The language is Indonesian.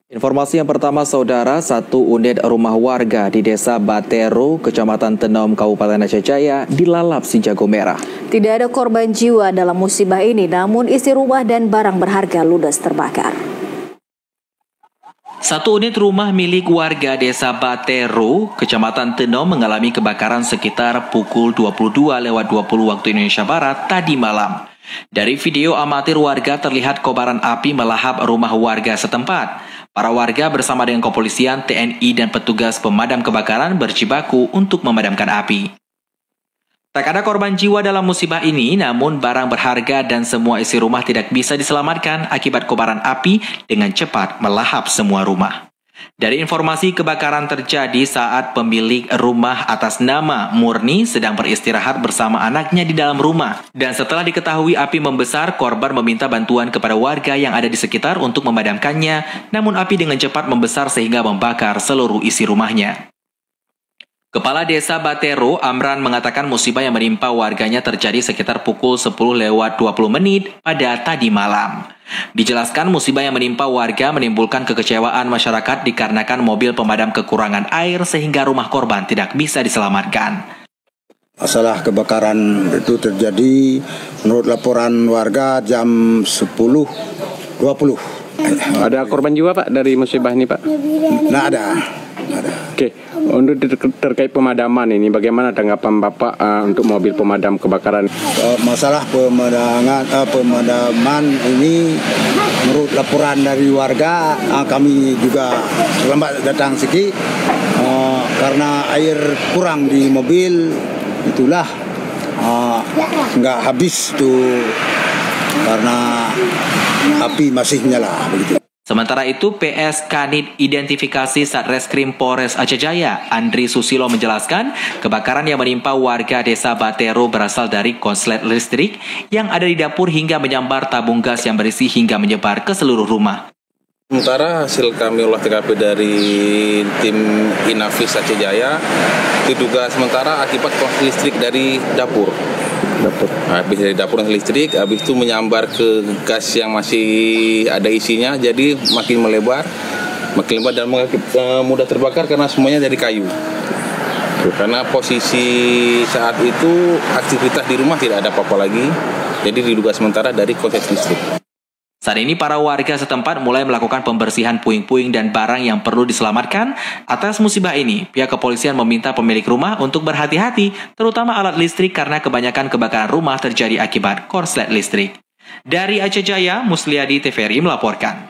Informasi yang pertama, saudara, satu unit rumah warga di Desa Batero, Kecamatan Tenom, Kabupaten Aceh Jaya, dilalap si jago merah. Tidak ada korban jiwa dalam musibah ini, namun isi rumah dan barang berharga ludes terbakar. Satu unit rumah milik warga Desa Batero, Kecamatan Tenom mengalami kebakaran sekitar pukul 22:20 waktu Indonesia Barat tadi malam. Dari video amatir warga terlihat kobaran api melahap rumah warga setempat. Para warga bersama dengan kepolisian, TNI, dan petugas pemadam kebakaran berjibaku untuk memadamkan api. Tak ada korban jiwa dalam musibah ini, namun barang berharga dan semua isi rumah tidak bisa diselamatkan akibat kobaran api dengan cepat melahap semua rumah. Dari informasi, kebakaran terjadi saat pemilik rumah atas nama Murni sedang beristirahat bersama anaknya di dalam rumah. Dan setelah diketahui api membesar, korban meminta bantuan kepada warga yang ada di sekitar untuk memadamkannya, namun api dengan cepat membesar sehingga membakar seluruh isi rumahnya. Kepala Desa Batero, Amran, mengatakan musibah yang menimpa warganya terjadi sekitar pukul 10:20 pada tadi malam. Dijelaskan musibah yang menimpa warga menimbulkan kekecewaan masyarakat dikarenakan mobil pemadam kekurangan air sehingga rumah korban tidak bisa diselamatkan. Masalah kebakaran itu terjadi menurut laporan warga jam 10:20. Ada korban jiwa, Pak, dari musibah ini, Pak? Nggak ada. Oke, untuk terkait pemadaman ini, bagaimana tanggapan Bapak untuk mobil pemadam kebakaran? Masalah pemadaman ini menurut laporan dari warga, kami juga terlambat datang sedikit karena air kurang di mobil, itulah nggak habis tuh karena api masih menyala begitu. Sementara itu, PS Kanit Identifikasi Satreskrim Polres Aceh Jaya, Andri Susilo, menjelaskan kebakaran yang menimpa warga Desa Batero berasal dari konslet listrik yang ada di dapur hingga menyambar tabung gas yang berisi hingga menyebar ke seluruh rumah. Sementara hasil kami olah TKP dari tim Inavis Aceh Jaya, diduga sementara akibat konslet listrik dari dapur. Habis dari dapur listrik, habis itu menyambar ke gas yang masih ada isinya, jadi makin melebar dan mudah terbakar karena semuanya dari kayu. Karena posisi saat itu aktivitas di rumah tidak ada apa-apa lagi, jadi diduga sementara dari konslet listrik. Saat ini para warga setempat mulai melakukan pembersihan puing-puing dan barang yang perlu diselamatkan. Atas musibah ini, pihak kepolisian meminta pemilik rumah untuk berhati-hati, terutama alat listrik karena kebanyakan kebakaran rumah terjadi akibat korslet listrik. Dari Aceh Jaya, Musliadi TVRI melaporkan.